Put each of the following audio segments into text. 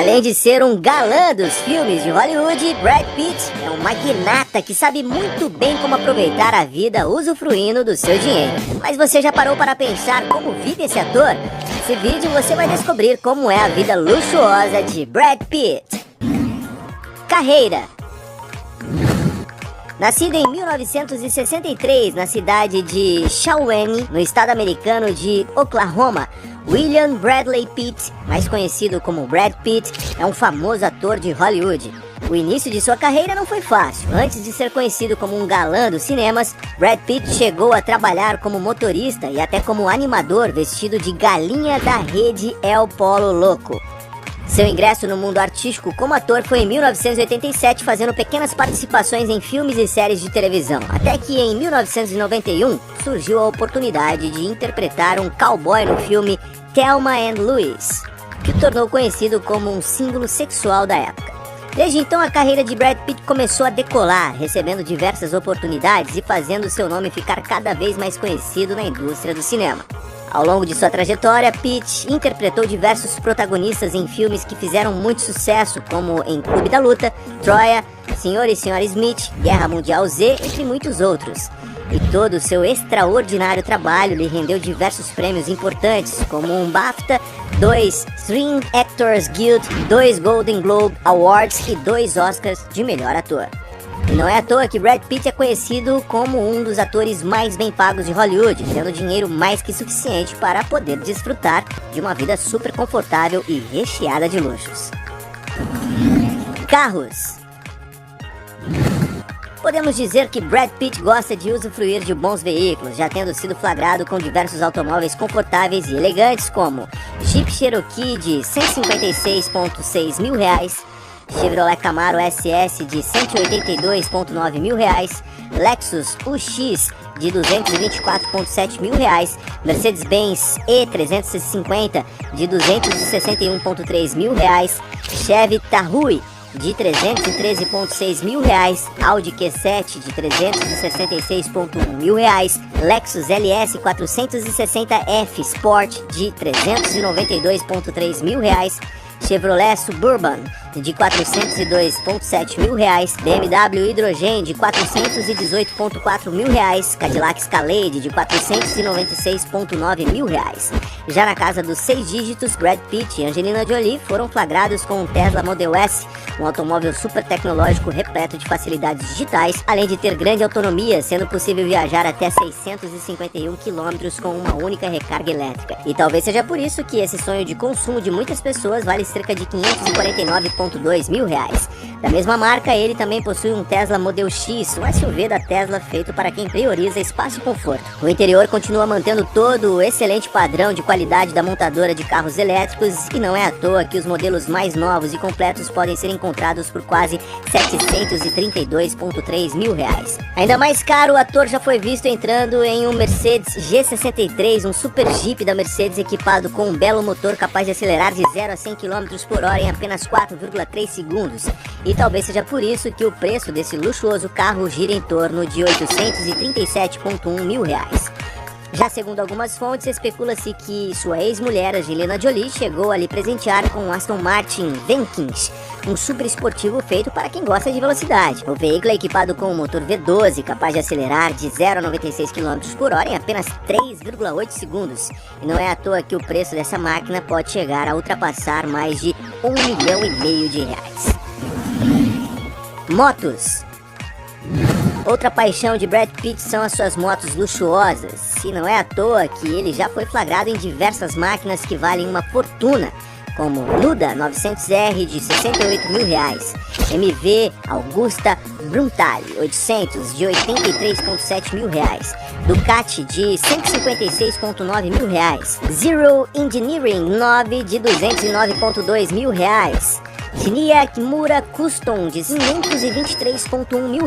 Além de ser um galã dos filmes de Hollywood, Brad Pitt é um magnata que sabe muito bem como aproveitar a vida usufruindo do seu dinheiro. Mas você já parou para pensar como vive esse ator? Nesse vídeo você vai descobrir como é a vida luxuosa de Brad Pitt. Carreira. Nascido em 1963 na cidade de Shawnee, no estado americano de Oklahoma, William Bradley Pitt, mais conhecido como Brad Pitt, é um famoso ator de Hollywood. O início de sua carreira não foi fácil. Antes de ser conhecido como um galã dos cinemas, Brad Pitt chegou a trabalhar como motorista e até como animador vestido de galinha da rede El Polo Loco. Seu ingresso no mundo artístico como ator foi em 1987, fazendo pequenas participações em filmes e séries de televisão, até que em 1991 surgiu a oportunidade de interpretar um cowboy no filme Thelma and Louise, que o tornou conhecido como um símbolo sexual da época. Desde então a carreira de Brad Pitt começou a decolar, recebendo diversas oportunidades e fazendo seu nome ficar cada vez mais conhecido na indústria do cinema. Ao longo de sua trajetória, Pitt interpretou diversos protagonistas em filmes que fizeram muito sucesso, como em Clube da Luta, Troia, Sr. e Sra. Smith, Guerra Mundial Z, entre muitos outros. E todo o seu extraordinário trabalho lhe rendeu diversos prêmios importantes, como um BAFTA, 2 Screen Actors Guild, 2 Golden Globe Awards e 2 Oscars de melhor ator. E não é à toa que Brad Pitt é conhecido como um dos atores mais bem pagos de Hollywood, tendo dinheiro mais que suficiente para poder desfrutar de uma vida super confortável e recheada de luxos. Carros. Podemos dizer que Brad Pitt gosta de usufruir de bons veículos, já tendo sido flagrado com diversos automóveis confortáveis e elegantes, como Jeep Cherokee de R$ 156,6 mil, Chevrolet Camaro SS de R$ 182,9 mil, Lexus UX de R$ 224,7 mil, Mercedes-Benz E350 de R$ 261,3 mil, Chevy Tahoe de R$ 313,6 mil, Audi Q7 de R$ 366,1 mil, Lexus LS 460F Sport de R$ 392,3 mil, Chevrolet Suburban de R$ 402,7 mil, BMW Hydrogen de R$ 418,4 mil, Cadillac Escalade de R$ 496,9 mil. Já na casa dos 6 dígitos, Brad Pitt e Angelina Jolie foram flagrados com um Tesla Model S, um automóvel super tecnológico repleto de facilidades digitais, além de ter grande autonomia, sendo possível viajar até 651 km com uma única recarga elétrica. E talvez seja por isso que esse sonho de consumo de muitas pessoas vale cerca de R$ 549,2 mil. Da mesma marca, ele também possui um Tesla Model X, um SUV da Tesla feito para quem prioriza espaço e conforto. O interior continua mantendo todo o excelente padrão de qualidade da montadora de carros elétricos e não é à toa que os modelos mais novos e completos podem ser encontrados por quase R$ 732,3 mil. Ainda mais caro, o ator já foi visto entrando em um Mercedes G63, um super Jeep da Mercedes equipado com um belo motor capaz de acelerar de 0 a 100 km por hora em apenas 4,3 segundos. E talvez seja por isso que o preço desse luxuoso carro gira em torno de R$ 837,1 mil. Já segundo algumas fontes, especula-se que sua ex-mulher Angelina Jolie chegou a lhe presentear com um Aston Martin Vanquish, um super esportivo feito para quem gosta de velocidade. O veículo é equipado com um motor V12 capaz de acelerar de 0 a 96 km por hora em apenas 3,8 segundos. E não é à toa que o preço dessa máquina pode chegar a ultrapassar mais de R$ 1,5 milhão. Motos. Outra paixão de Brad Pitt são as suas motos luxuosas, e não é à toa que ele já foi flagrado em diversas máquinas que valem uma fortuna, como Luda 900R de R$ 68 mil, MV Augusta Bruntale 800 de R$ 83,7 mil, Ducati de R$ 156,9 mil, Zero Engineering 9 de R$ 209,2 mil, Shinya Kimura Custom de R$ 523,1 mil,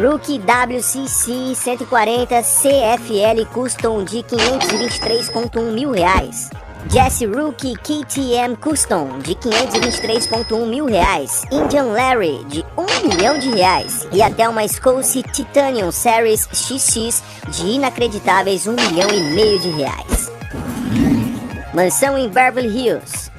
Rookie WCC 140 CFL Custom de R$ 523,1 mil, Jesse Rookie KTM Custom de R$ 523,1 mil, Indian Larry de R$ 1 milhão e até uma Scouse Titanium Series XX de inacreditáveis R$ 1,5 milhão. Mansão em Beverly Hills.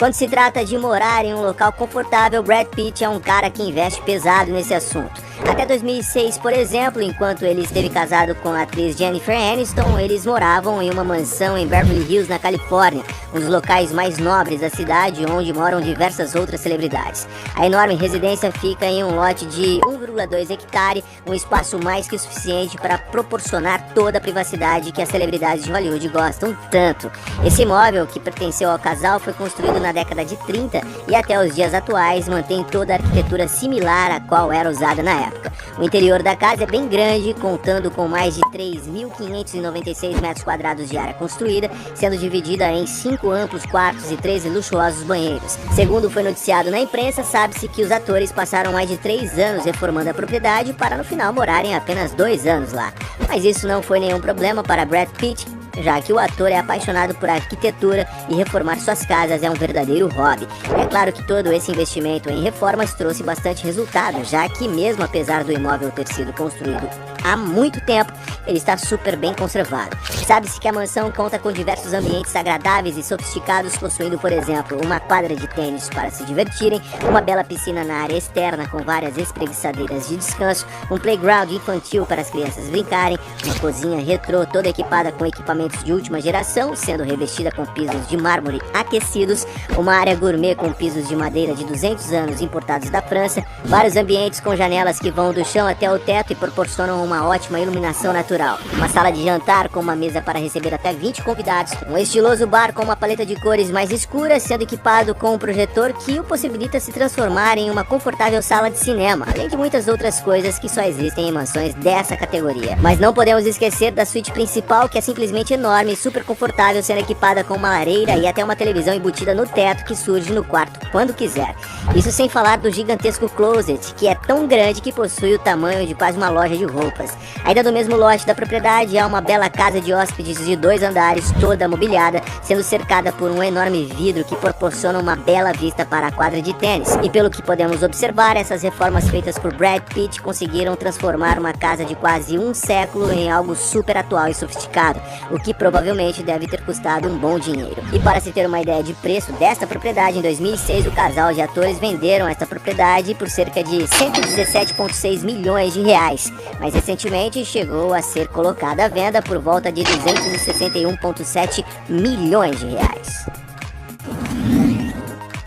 Quando se trata de morar em um local confortável, Brad Pitt é um cara que investe pesado nesse assunto. Até 2006, por exemplo, enquanto ele esteve casado com a atriz Jennifer Aniston, eles moravam em uma mansão em Beverly Hills, na Califórnia, um dos locais mais nobres da cidade, onde moram diversas outras celebridades. A enorme residência fica em um lote de 1,2 hectare, um espaço mais que suficiente para proporcionar toda a privacidade que as celebridades de Hollywood gostam tanto. Esse imóvel, que pertenceu ao casal, foi construído na década de 30 e até os dias atuais mantém toda a arquitetura similar à qual era usada na época. O interior da casa é bem grande, contando com mais de 3.596 metros quadrados de área construída, sendo dividida em 5 amplos quartos e 13 luxuosos banheiros. Segundo foi noticiado na imprensa, sabe-se que os atores passaram mais de 3 anos reformando a propriedade para no final morarem apenas 2 anos lá. Mas isso não foi nenhum problema para Brad Pitt, já que o ator é apaixonado por arquitetura e reformar suas casas é um verdadeiro hobby. É claro que todo esse investimento em reformas trouxe bastante resultado, já que mesmo apesar do imóvel ter sido construído há muito tempo, ele está super bem conservado. Sabe-se que a mansão conta com diversos ambientes agradáveis e sofisticados, possuindo, por exemplo, uma quadra de tênis para se divertirem, uma bela piscina na área externa com várias espreguiçadeiras de descanso, um playground infantil para as crianças brincarem, uma cozinha retrô toda equipada com equipamentos de última geração, sendo revestida com pisos de mármore aquecidos, uma área gourmet com pisos de madeira de 200 anos importados da França, vários ambientes com janelas que vão do chão até o teto e proporcionam uma ótima iluminação natural, uma sala de jantar com uma mesa para receber até 20 convidados, um estiloso bar com uma paleta de cores mais escuras, sendo equipado com um projetor que o possibilita se transformar em uma confortável sala de cinema, além de muitas outras coisas que só existem em mansões dessa categoria. Mas não podemos esquecer da suíte principal, que é simplesmente enorme e super confortável, sendo equipada com uma lareira e até uma televisão embutida no teto que surge no quarto quando quiser. Isso sem falar do gigantesco closet, que é tão grande que possui o tamanho de quase uma loja de roupas. Ainda no mesmo lote da propriedade há uma bela casa de hóspedes de 2 andares, toda mobiliada, sendo cercada por um enorme vidro que proporciona uma bela vista para a quadra de tênis. E pelo que podemos observar, essas reformas feitas por Brad Pitt conseguiram transformar uma casa de quase um século em algo super atual e sofisticado, o que provavelmente deve ter custado um bom dinheiro. E para se ter uma ideia de preço desta propriedade, em 2006 o casal de atores venderam esta propriedade por cerca de 117,6 milhões de reais, mas recentemente chegou a ser colocada à venda por volta de 261,7 milhões de reais.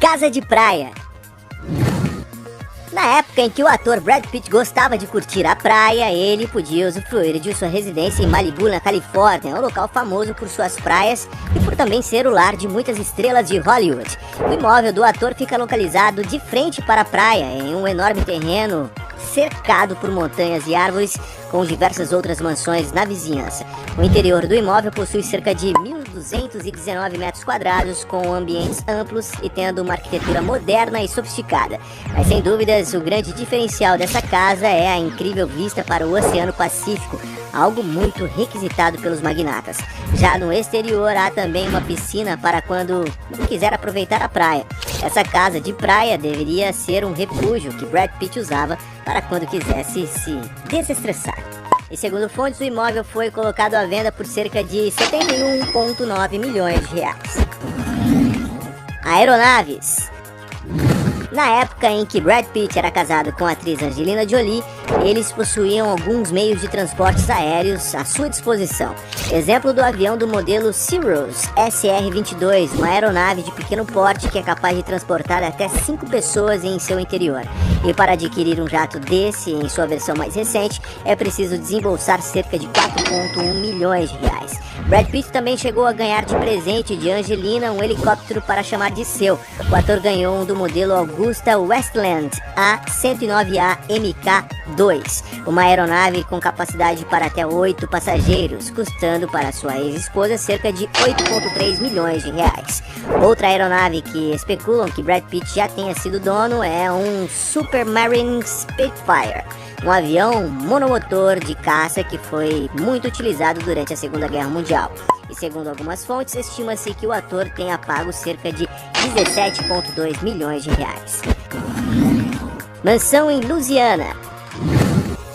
Casa de praia. Na época em que o ator Brad Pitt gostava de curtir a praia, ele podia usufruir de sua residência em Malibu, na Califórnia, um local famoso por suas praias e por também ser o lar de muitas estrelas de Hollywood. O imóvel do ator fica localizado de frente para a praia, em um enorme terreno cercado por montanhas e árvores, com diversas outras mansões na vizinhança. O interior do imóvel possui cerca de 1.219 metros quadrados, com ambientes amplos e tendo uma arquitetura moderna e sofisticada. Mas sem dúvidas, o grande diferencial dessa casa é a incrível vista para o Oceano Pacífico, algo muito requisitado pelos magnatas. Já no exterior há também uma piscina para quando quiser aproveitar a praia. Essa casa de praia deveria ser um refúgio que Brad Pitt usava para quando quisesse se desestressar. E segundo fontes, o imóvel foi colocado à venda por cerca de 71,9 milhões de reais. Aeronaves. Na época em que Brad Pitt era casado com a atriz Angelina Jolie, eles possuíam alguns meios de transportes aéreos à sua disposição. Exemplo do avião do modelo Cirrus SR-22, uma aeronave de pequeno porte que é capaz de transportar até 5 pessoas em seu interior. E para adquirir um jato desse, em sua versão mais recente, é preciso desembolsar cerca de 4,1 milhões de reais. Brad Pitt também chegou a ganhar de presente de Angelina um helicóptero para chamar de seu. O ator ganhou um do modelo Augusta Westland A-109A Mk2, uma aeronave com capacidade para até 8 passageiros, custando para sua ex-esposa cerca de 8,3 milhões de reais. Outra aeronave que especulam que Brad Pitt já tenha sido dono é um Supermarine Spitfire, um avião monomotor de caça que foi muito utilizado durante a Segunda Guerra Mundial. E segundo algumas fontes, estima-se que o ator tenha pago cerca de 17,2 milhões de reais. Mansão em Louisiana.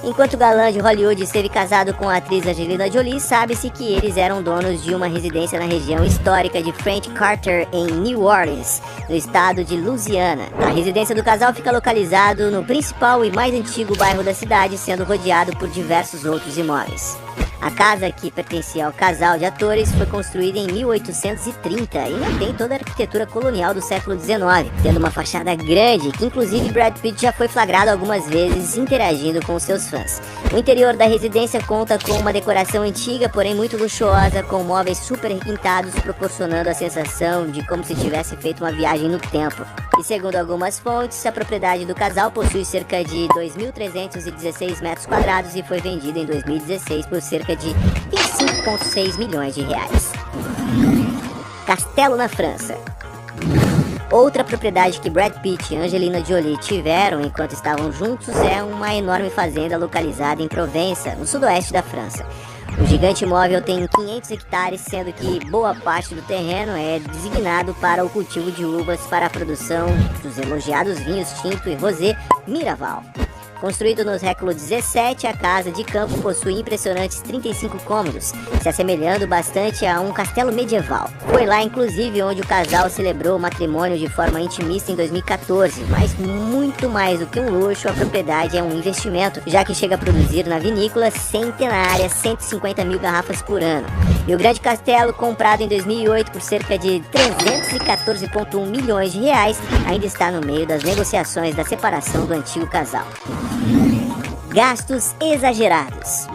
Enquanto o galã de Hollywood esteve casado com a atriz Angelina Jolie, sabe-se que eles eram donos de uma residência na região histórica de French Quarter, em New Orleans, no estado de Louisiana. A residência do casal fica localizado no principal e mais antigo bairro da cidade, sendo rodeado por diversos outros imóveis. A casa, que pertencia ao casal de atores, foi construída em 1830 e mantém toda a arquitetura colonial do século XIX, tendo uma fachada grande, que inclusive Brad Pitt já foi flagrado algumas vezes interagindo com seus fãs. O interior da residência conta com uma decoração antiga, porém muito luxuosa, com móveis super requintados, proporcionando a sensação de como se tivesse feito uma viagem no tempo. E segundo algumas fontes, a propriedade do casal possui cerca de 2.316 metros quadrados e foi vendida em 2016 por cerca de 25,6 milhões de reais. Castelo na França. Outra propriedade que Brad Pitt e Angelina Jolie tiveram enquanto estavam juntos é uma enorme fazenda localizada em Provença, no sudoeste da França. O gigante imóvel tem 500 hectares, sendo que boa parte do terreno é designado para o cultivo de uvas para a produção dos elogiados vinhos tinto e rosé Miraval. Construído no século XVII, a casa de campo possui impressionantes 35 cômodos, se assemelhando bastante a um castelo medieval. Foi lá, inclusive, onde o casal celebrou o matrimônio de forma intimista em 2014, mas muito mais do que um luxo, a propriedade é um investimento, já que chega a produzir na vinícola centenária 150 mil garrafas por ano. E o grande castelo, comprado em 2008 por cerca de 314,1 milhões de reais, ainda está no meio das negociações da separação do antigo casal. Gastos exagerados.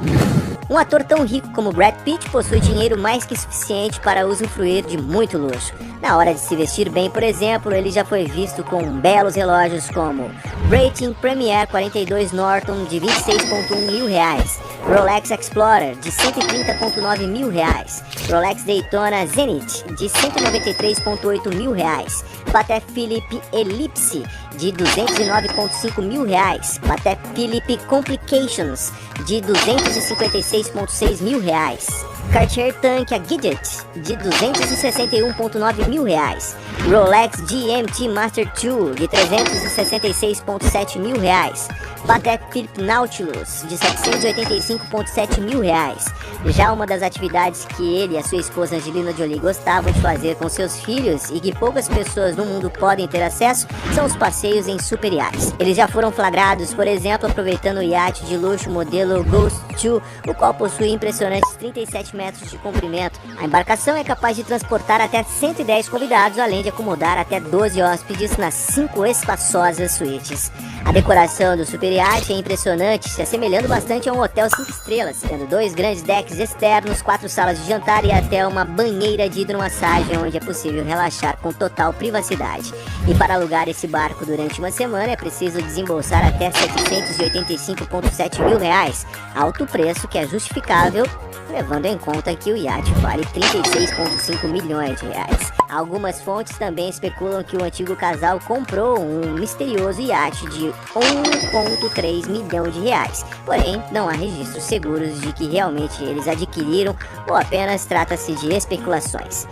Um ator tão rico como Brad Pitt possui dinheiro mais que suficiente para usufruir de muito luxo. Na hora de se vestir bem, por exemplo, ele já foi visto com belos relógios como Breitling Premier 42 Norton de 26,1 mil reais, Rolex Explorer de 130,9 mil reais, Rolex Daytona Zenith de 193,8 mil reais, Patek Philippe Ellipse de 209,5 mil reais, Patek Philippe Complications de 256,6 mil reais, Cartier Tank Gadget de 261,9 mil reais, Rolex GMT Master 2 de 366,7 mil reais, Patek Philippe Nautilus de 785,7 mil reais. Já uma das atividades que ele e a sua esposa Angelina Jolie gostavam de fazer com seus filhos e que poucas pessoas no mundo podem ter acesso são os passeios em super iates. Eles já foram flagrados, por exemplo, aproveitando o iate de luxo modelo Ghost 2, o qual possui impressionantes 37 metros de comprimento. A embarcação é capaz de transportar até 110 convidados, além de acomodar até 12 hóspedes nas 5 espaçosas suítes. A decoração do super iate é impressionante, se assemelhando bastante a um hotel 5 estrelas, tendo 2 grandes decks externos, 4 salas de jantar e até uma banheira de hidromassagem onde é possível relaxar com total privacidade. E para alugar esse barco durante uma semana é preciso desembolsar até 785,7 mil reais, alto preço que é justificável levando em conta que o iate vale 36,5 milhões de reais. Algumas fontes também especulam que o antigo casal comprou um misterioso iate de 1,3 milhão de reais, porém não há registros seguros de que realmente eles adquiriram ou apenas trata-se de especulações.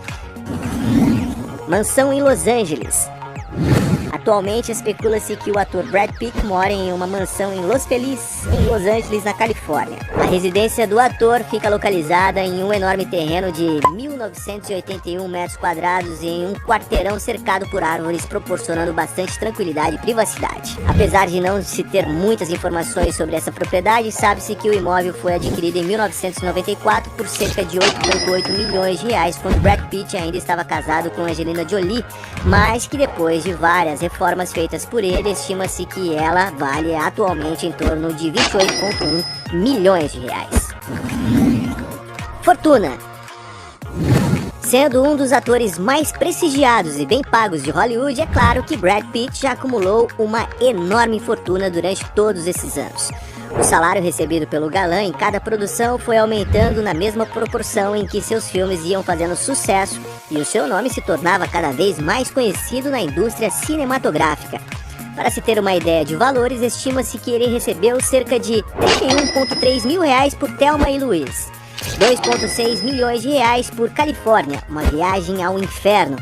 Mansão em Los Angeles. Atualmente especula-se que o ator Brad Pitt mora em uma mansão em Los Feliz, em Los Angeles, na Califórnia. A residência do ator fica localizada em um enorme terreno de 1.981 metros quadrados e em um quarteirão cercado por árvores, proporcionando bastante tranquilidade e privacidade. Apesar de não se ter muitas informações sobre essa propriedade, sabe-se que o imóvel foi adquirido em 1994 por cerca de 8,8 milhões de reais, quando Brad Pitt ainda estava casado com Angelina Jolie, mas que depois de várias reformas feitas por ele, estima-se que ela vale atualmente em torno de 28,1 milhões de reais. Fortuna. Sendo um dos atores mais prestigiados e bem pagos de Hollywood, é claro que Brad Pitt já acumulou uma enorme fortuna durante todos esses anos. O salário recebido pelo galã em cada produção foi aumentando na mesma proporção em que seus filmes iam fazendo sucesso e o seu nome se tornava cada vez mais conhecido na indústria cinematográfica. Para se ter uma ideia de valores, estima-se que ele recebeu cerca de 31,3 mil reais por Thelma e Louise, 2,6 milhões de reais por Califórnia, uma viagem ao inferno,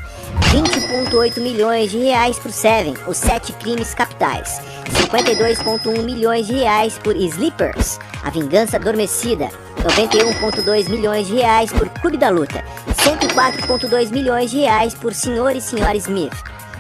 20,8 milhões de reais por Seven, Os Sete Crimes Capitais, 52,1 milhões de reais por Sleepers, A Vingança Adormecida, 91,2 milhões de reais por Clube da Luta, 104,2 milhões de reais por Sr. e Sra. Smith.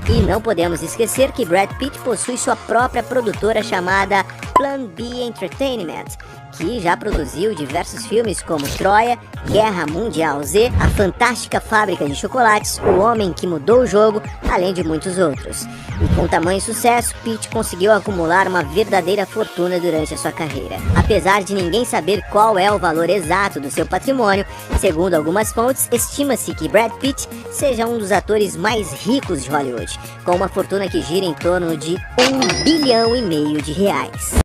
E não podemos esquecer que Brad Pitt possui sua própria produtora chamada Plan B Entertainment, que já produziu diversos filmes como Troia, Guerra Mundial Z, A Fantástica Fábrica de Chocolates, O Homem que Mudou o Jogo, além de muitos outros. E com tamanho sucesso, Pitt conseguiu acumular uma verdadeira fortuna durante a sua carreira. Apesar de ninguém saber qual é o valor exato do seu patrimônio, segundo algumas fontes, estima-se que Brad Pitt seja um dos atores mais ricos de Hollywood, com uma fortuna que gira em torno de 1,5 bilhão de reais.